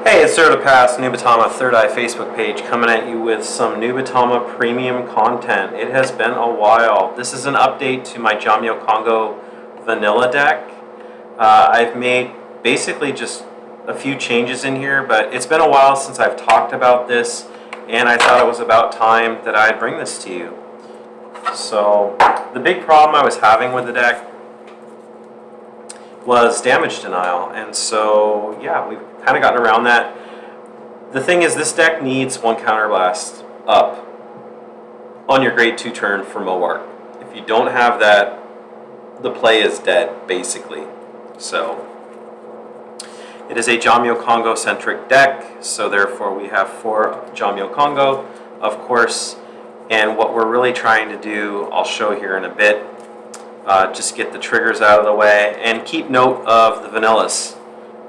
Hey, it's Zero to Pass, Nubatama Third Eye Facebook page, coming at you with some Nubatama premium content. It has been a while. This is an update to my Jamyocongo vanilla deck. I've made basically just a few changes in here, but it's been a while since I've talked about this, and I thought it was about time that I'd bring this to you. So, the big problem I was having with the deck was damage denial, and so yeah, we've kind of gotten around that. The thing is, this deck needs one counterblast up on your grade 2 turn for Moark. If you don't have that, the play is dead, basically. So it is a Jamyocongo centric deck, so therefore we have 4 Jamyocongo, of course, and what we're really trying to do, I'll show here in a bit. Just get the triggers out of the way and keep note of the vanillas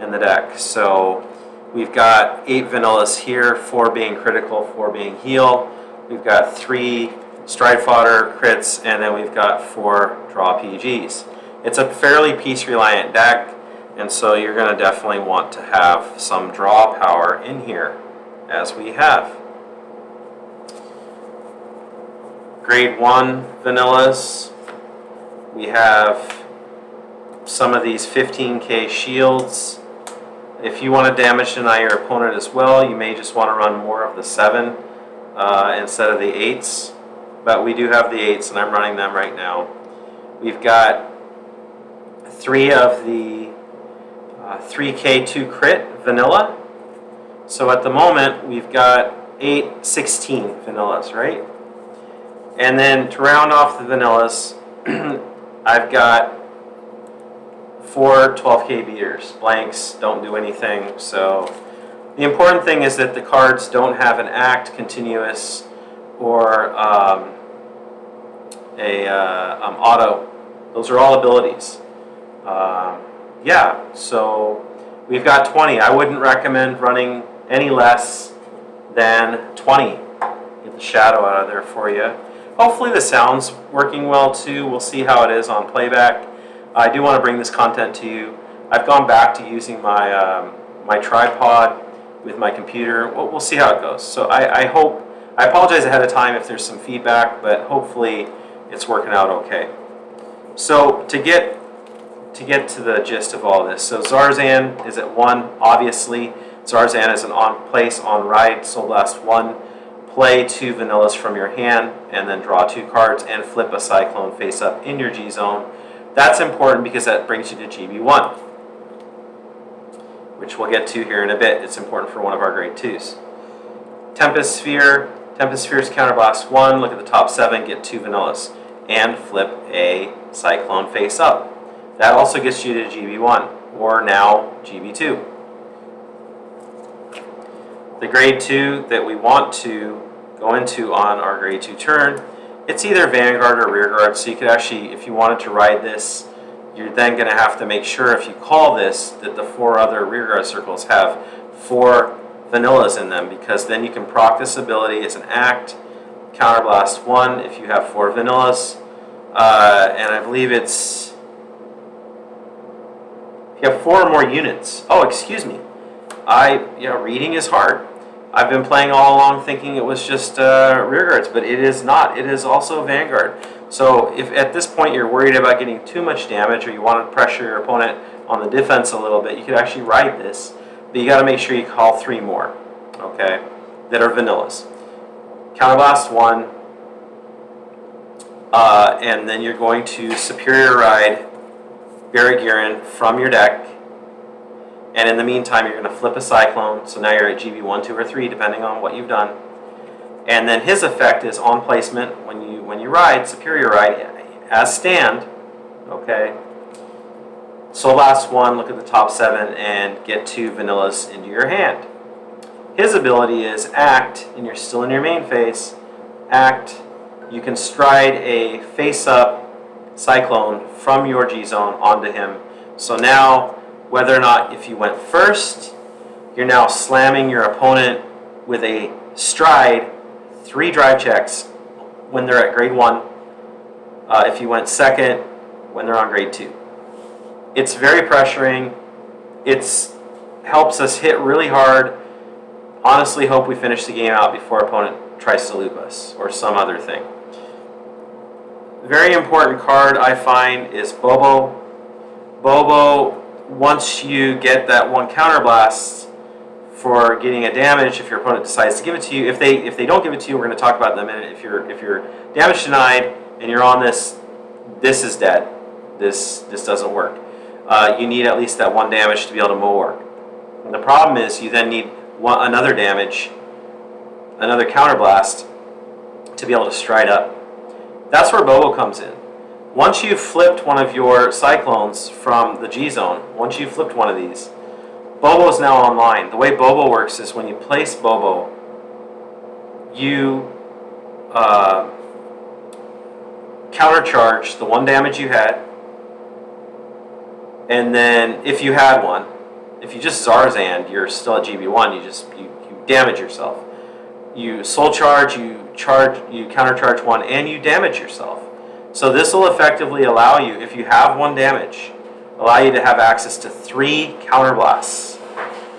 in the deck. So we've got 8 vanillas here, 4 being critical, 4 being heal. We've got 3 stride fodder crits, and then we've got 4 draw PGs. It's a fairly piece reliant deck, and so you're going to definitely want to have some draw power in here, as we have. Grade 1 vanillas. We have some of these 15k shields. If you want to damage deny your opponent as well, you may just want to run more of the 7 instead of the 8s. But we do have the 8s, and I'm running them right now. We've got 3 of the 3k2 crit vanilla. So at the moment, we've got 16 vanillas, right? And then to round off the vanillas, I've got 4 12k beaters. Blanks don't do anything. So the important thing is that the cards don't have an act, continuous, or auto. Those are all abilities. Yeah, so we've got 20. I wouldn't recommend running any less than 20. Get the shadow out of there for you. Hopefully the sound's working well too. We'll see how it is on playback. I do want to bring this content to you. I've gone back to using my my tripod with my computer. We'll see how it goes. So I apologize ahead of time if there's some feedback, but hopefully it's working out okay. So to get to the gist of all this, so Zarzan is at 1, obviously. Zarzan is an on place, on ride, Soul Blast 1. Play 2 vanillas from your hand, and then draw 2 cards and flip a Cyclone face up in your G zone. That's important because that brings you to GB1, which we'll get to here in a bit. It's important for one of our grade 2s. Tempest Sphere. Tempest Sphere's counterblast 1. Look at the top 7, get 2 vanillas, and flip a Cyclone face up. That also gets you to GB1, or now GB2. The grade 2 that we want to go into on our grade 2 turn, it's either Vanguard or Rearguard, so you could actually, if you wanted to ride this, you're then going to have to make sure if you call this that the 4 other Rearguard circles have 4 vanillas in them, because then you can proc this ability as an act, counterblast 1 if you have 4 vanillas, and I believe it's, if you have 4 or more units. Oh, excuse me. Reading is hard. I've been playing all along thinking it was just Rearguards, but it is not. It is also Vanguard. So if at this point you're worried about getting too much damage, or you want to pressure your opponent on the defense a little bit, you could actually ride this, but you got to make sure you call 3 more, okay, that are vanillas. Counterblast 1, and then you're going to Superior Ride Barragiran from your deck. And in the meantime, you're going to flip a Cyclone, so now you're at GB1, 2, or 3, depending on what you've done. And then his effect is on placement when you ride, Superior Ride, as stand, okay? Soul Blast 1, look at the top 7, and get 2 vanillas into your hand. His ability is act, and you're still in your main phase. Act, you can stride a face-up Cyclone from your G-Zone onto him. So now, whether or not if you went first, you're now slamming your opponent with a stride, 3 drive checks when they're at grade 1. If you went second, when they're on grade 2. It's very pressuring. It's helps us hit really hard. Honestly, hope we finish the game out before opponent tries to loop us or some other thing. Very important card I find is Bobo. Bobo, once you get that one counterblast for getting a damage, if your opponent decides to give it to you, if they don't give it to you, we're going to talk about it in a minute. If you're damage denied and you're on this is dead. This doesn't work. You need at least that one damage to be able to work. And the problem is you then need another damage, another counterblast to be able to stride up. That's where Bobo comes in. Once you've flipped one of your Cyclones from the G zone, once you've flipped one of these, Bobo is now online. The way Bobo works is when you place Bobo, you countercharge the one damage you had, and then if you had one, if you just Zarzand, you're still at GB1, you damage yourself. You soul charge, you countercharge one, and you damage yourself. So this will effectively allow you, if you have one damage, allow you to have access to 3 counterblasts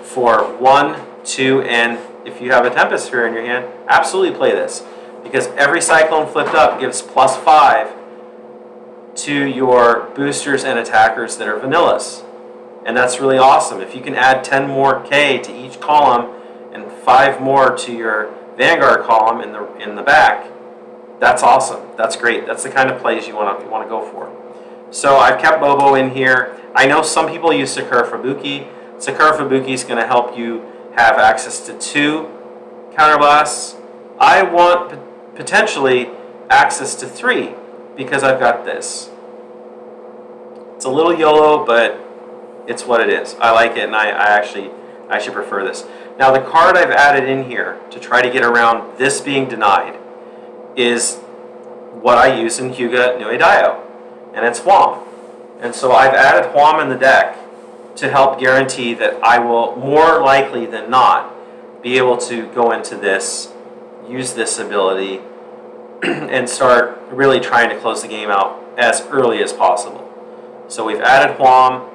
for 1, 2, and if you have a Tempest Sphere in your hand, absolutely play this. Because every Cyclone flipped up gives +5 to your boosters and attackers that are vanillas. And that's really awesome. If you can add 10 more K to each column and 5 more to your Vanguard column in the back, that's awesome. That's great. That's the kind of plays you want to go for. So I've kept Bobo in here. I know some people use Sakura Fubuki. Sakura Fubuki is going to help you have access to 2 counterblasts. I want potentially access to 3 because I've got this. It's a little YOLO, but it's what it is. I like it, and I actually prefer this. Now the card I've added in here to try to get around this being denied is what I use in Hyuga Nue Daio, and it's Hwam. And so I've added Hwam in the deck to help guarantee that I will more likely than not be able to go into this, use this ability, and start really trying to close the game out as early as possible. So we've added Hwam.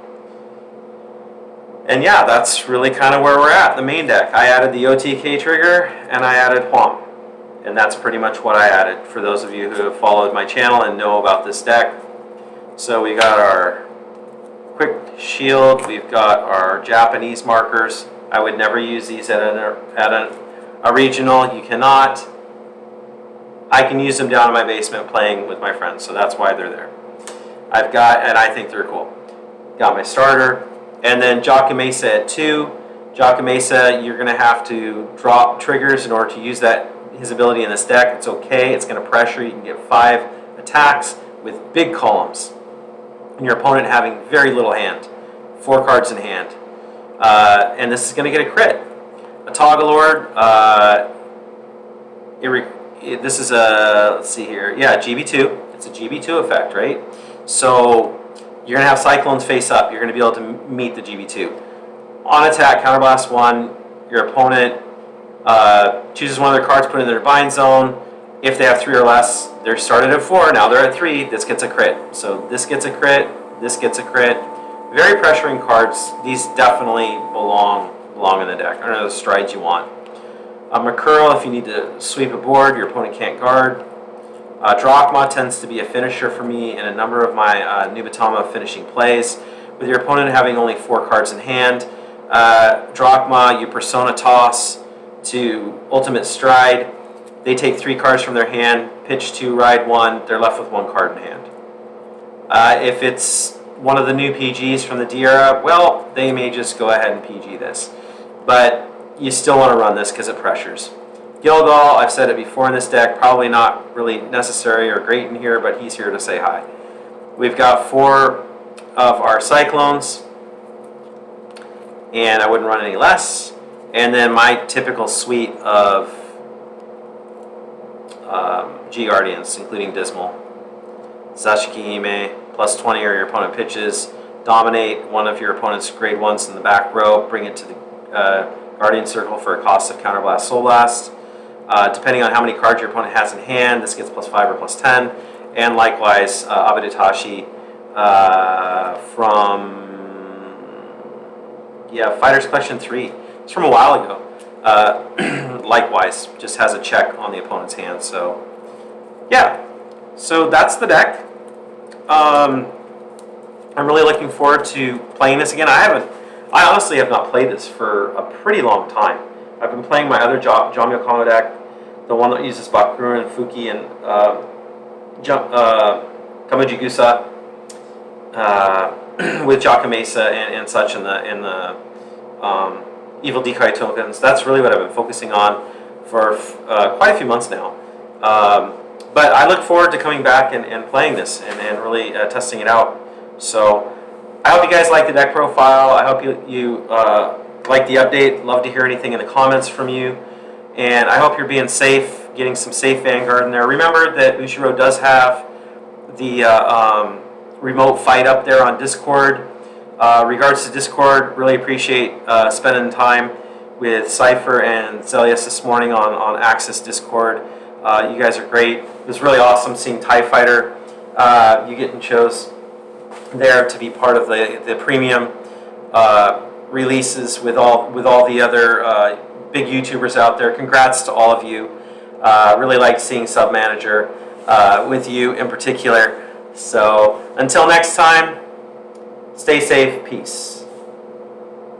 And yeah, that's really kind of where we're at, the main deck. I added the OTK trigger, and I added Hwam. And that's pretty much what I added for those of you who have followed my channel and know about this deck. So we got our quick shield, we've got our Japanese markers. I would never use these at a regional. You cannot. I can use them down in my basement playing with my friends, so that's why they're there. I've got, and I think they're cool. Got my starter. And then Jakamesa at 2. Jakamesa, you're going to have to drop triggers in order to use his ability in this deck. It's okay. It's going to pressure. You can get 5 attacks with big columns. And your opponent having very little hand. 4 cards in hand. And this is going to get a crit. A Tagalord, this is a, let's see here. Yeah, GB2. It's a GB2 effect, right? So you're going to have Cyclones face up. You're going to be able to meet the GB2. On attack, counterblast 1. Your opponent chooses one of their cards, put it in their bind zone. If they have 3 or less, they're started at 4. Now they're at 3. This gets a crit. So this gets a crit. This gets a crit. Very pressuring cards. These definitely belong in the deck. I don't know the strides you want. Makuro, if you need to sweep a board, your opponent can't guard. Drachma tends to be a finisher for me in a number of my Nubatama finishing plays. With your opponent having only 4 cards in hand, Drachma, you Persona Toss to Ultimate Stride. They take 3 cards from their hand, pitch 2, ride 1. They're left with 1 card in hand. If it's one of the new PGs from the D era, well, they may just go ahead and PG this. But you still want to run this because it pressures. Gilgal, I've said it before in this deck, probably not really necessary or great in here, but he's here to say hi. We've got 4 of our Cyclones, and I wouldn't run any less. And then my typical suite of G-Guardians, including Dismal. Zashiki Hime, plus 20 or your opponent pitches. Dominate one of your opponent's grade 1s in the back row. Bring it to the Guardian Circle for a cost of Counterblast, Soul Blast. Depending on how many cards your opponent has in hand, this gets plus 5 or plus 10. And likewise, Abaditashi from Yeah, Fighters Collection 3. It's from a while ago. Likewise, just has a check on the opponent's hand. So, yeah. So that's the deck. I'm really looking forward to playing this again. I honestly have not played this for a pretty long time. I've been playing my other Jamyocongo deck, the one that uses Bakuru and Fuki and Kamijigusa with Jakamesa and such in the evil decoy tokens. That's really what I've been focusing on for quite a few months now. But I look forward to coming back and playing this and really testing it out. So I hope you guys like the deck profile. I hope you like the update. Love to hear anything in the comments from you. And I hope you're being safe, getting some safe Vanguard in there. Remember that Ushiro does have the remote fight up there on Discord. Regards to Discord, really appreciate spending time with Cypher and Zelius this morning on Access Discord. You guys are great. It was really awesome seeing TIE Fighter. You getting chose there to be part of the premium releases with all the other big YouTubers out there. Congrats to all of you. Really liked seeing Sub Manager with you in particular. So until next time, stay safe. Peace.